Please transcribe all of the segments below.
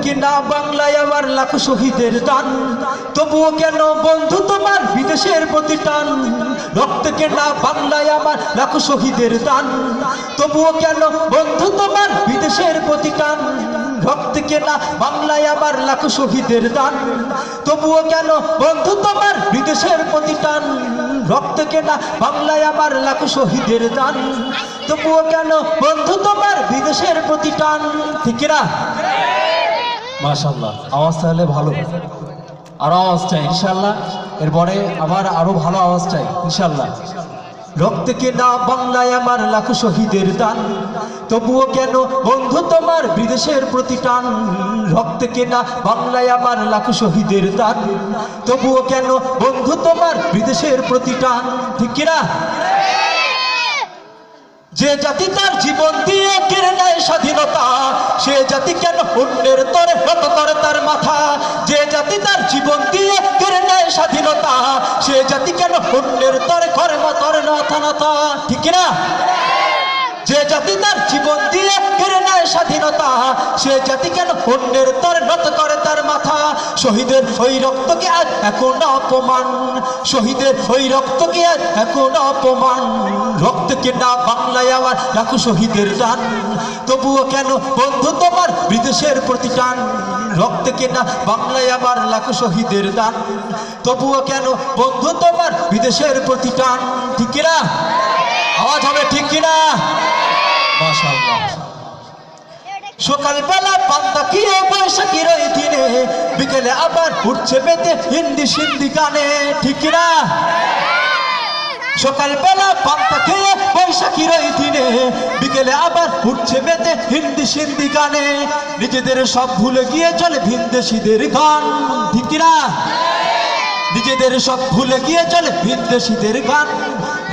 কিনা বাংলায় আমার লাখো শহীদের দান, তবুও কেন বন্ধু তোমার বিদেশের প্রতি টান। রক্ত কেনা বাংলায় আমার লাখো শহীদের দান, তবুও কেন বন্ধু তোমার বিদেশের প্রতি টান। রক্ত কেনা বাংলায় আমার লাখো শহীদের দান, তবুও কেন বন্ধু তোমার বিদেশের প্রতি টান। রক্ত কেনা বাংলায় আমার লাখো শহীদের দান, তবুও কেন বন্ধু তোমার বিদেশের প্রতি টান। ঠিক না? মাশাআল্লাহ, আওয়াজ তাহলে ভালো, আরো আওয়াজ চাই ইনশাআল্লাহ। এরপরে আবার আরো ভালো আওয়াজ চাই ইনশাআল্লাহ। রক্ত কেনা বাংলায় আমার লাখো শহীদের দান, তবুও কেন বন্ধু তোমার বিদেশের প্রতি টান। রক্ত কেনা বাংলায় আমার লাখো শহীদের দান, তবুও কেন বন্ধু তোমার বিদেশের প্রতি টান। ঠিক কিনা? যে জাতি তার জীবন দিয়ে কেড়ে নেয় স্বাধীনতা, সে জাতি কেন অন্যের তরে নত করে তার মাথা। যে জাতি তার জীবন দিয়ে কেড়ে নেয় স্বাধীনতা, সে জাতি কেন অন্যের তরে করে তরে মাথা নত। ঠিক না? যে জাতি তার জীবন দিয়ে কেড়ে নেয় স্বাধীনতা, সে জাতি কেন অন্যের তরে নত করে তার মাথা। শহীদের ওই রক্তকে আজ এখন অপমান, শহীদের ওই রক্তকে আজ এখন অপমান। রক্ত কেনা বাংলায় আমার লাখো শহীদের দান, তবুও কেন বন্ধু তোমার বিদেশের প্রতি টান। রক্ত কেনা বাংলায় আমার লাখো শহীদের দান, তবুও কেন বন্ধু তোমার বিদেশের প্রতি টান। ঠিক কিনা? আওয়াজ হবে ঠিক কিনা? মাশাআল্লাহ। সকালবেলা পান্তা খেয়ে বৈশাখীর ওই দিনে, বিকেলে আবার উঠছে বেতে হিন্দি সিন্ধি গানে। ঠিক কিনা? সকালবেলা পান্তা খেয়ে বৈশাখীর ওই দিনে, বিকেলে আবার উঠছে বেতে হিন্দি সিন্ধি গানে। নিজেদের সব ভুলে গিয়ে চলে ভিনদেশীদের গান। ঠিক কিনা? নিজেদের সব ভুলে গিয়ে চলে ভিনদেশীদের গান।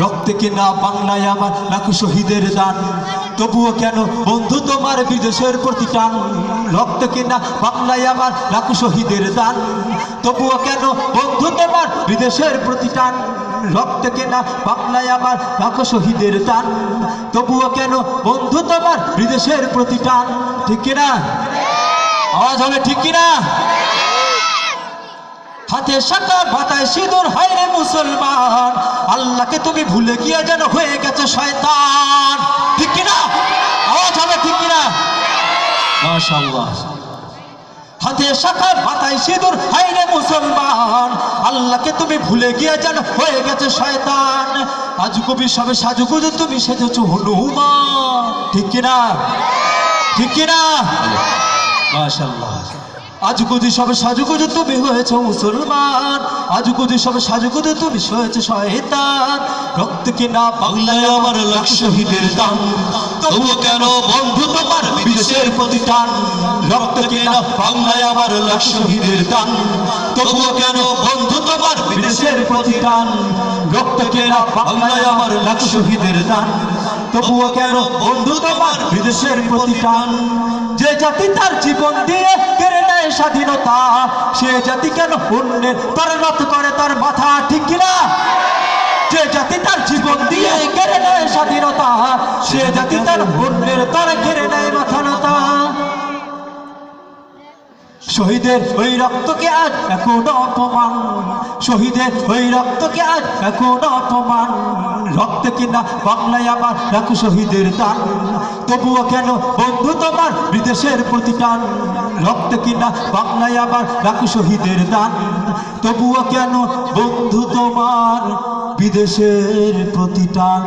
রক্ত কেনা বাংলায় আমার লাখো শহীদের দান, তবুও কেন বন্ধু তোমার বিদেশের প্রতি টান। রক্ত কেনা বাংলায় আমার লাখো শহীদের দান, তবুও কেন বন্ধু তোমার বিদেশের প্রতি টান। রক্ত কেনা বাংলায় আমার লাখো শহীদের দান, তবুও কেন বন্ধু তোমার বিদেশের প্রতি টান। ঠিক কিনা? আওয়াজ হবে ঠিক কিনা? হাতে শাখা মাথায় সিঁদুর, হায় রে মুসলমান, আল্লাহকে তুমি ভুলে গিয়ে যেন হয়ে গেছে শয়তান। ঠিক কিনা? আওয়াজ হবে ঠিক কিনা? মাশাআল্লাহ। হাতে শাখা মাথায় সিঁদুর, হায় রে মুসলমান, আল্লাহকে তুমি ভুলে গিয়ে যেন হয়ে গেছে শয়তান। আজ কবি সবে সাজুগুজু তুমি সেজেছো হনুমান। ঠিক কিনা? ঠিক কিনা? মাশাআল্লাহ। আজ কুজি সবে সাজুগুজু তুমি হয়েছো মুসলমান, আজ কুজি সবে সাজুগুজু তুমি হয়েছো শয়তান। রক্ত কিনা বাংলায় আমার লাখ শহীদের দান, তবুও কেন বন্ধু তোমার বিদেশের প্রতি টান। রক্ত কিনা বাংলায় আমার লাখ শহীদের দান, তবুও কেন বন্ধু তোমার বিদেশের প্রতি টান। রক্ত কিনা বাংলায় আমার লাখ শহীদের দান, তবুও কেন বন্ধু তোমার বিদেশের প্রতি টান। যে জাতি তার জীবন দিয়ে কেড়ে নেয় স্বাধীনতা, সে জাতি কেন অন্যের তরে নত করে তার মাথা। ঠিক কিনা? যে জাতি তার জীবন দিয়ে কেড়ে নেয় স্বাধীনতা, সে জাতি তার অন্যের তরে কেড়ে নেয় মাথা নত। শহীদের ওই রক্তকে আজ এখন অপমান, শহীদের ওই রক্তকে আজ এখন অপমান। রক্ত কিনা বাংলায় আমার লাখো শহীদের দান, তবুও কেন বন্ধু তোমার বিদেশের প্রতি টান। রক্ত কিনা বাংলায় আমার লাখো শহীদের দান, তবুও কেন বন্ধু তোমার বিদেশের প্রতি টান।